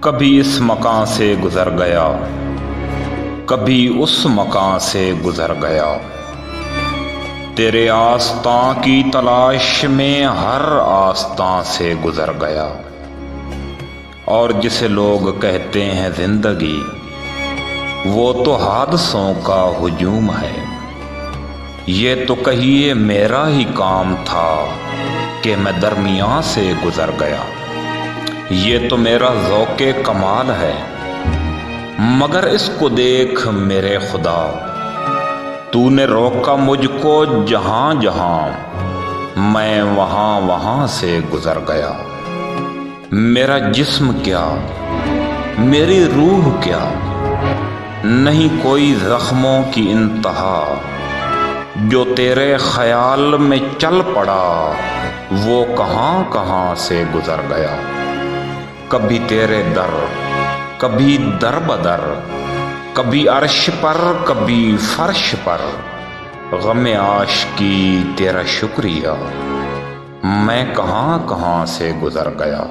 कभी इस मकां से गुजर गया, कभी उस मकां से गुजर गया। तेरे आस्तां की तलाश में हर आस्तां से गुजर गया। और जिसे लोग कहते हैं जिंदगी, वो तो हादसों का हुजूम है। ये तो कहिए मेरा ही काम था कि मैं दरमियां से गुजर गया। ये तो मेरा ज़ौक़े कमाल है, मगर इसको देख मेरे खुदा, तूने रोका मुझको जहां जहां, मैं वहां वहां से गुजर गया। मेरा जिस्म क्या, मेरी रूह क्या, नहीं कोई जख्मों की इंतहा। जो तेरे ख्याल में चल पड़ा, वो कहां कहां से गुजर गया। कभी तेरे दर, कभी दर बदर, कभी अर्श पर कभी फर्श पर, गमे आशिकी तेरा शुक्रिया, मैं कहां कहां से गुजर गया।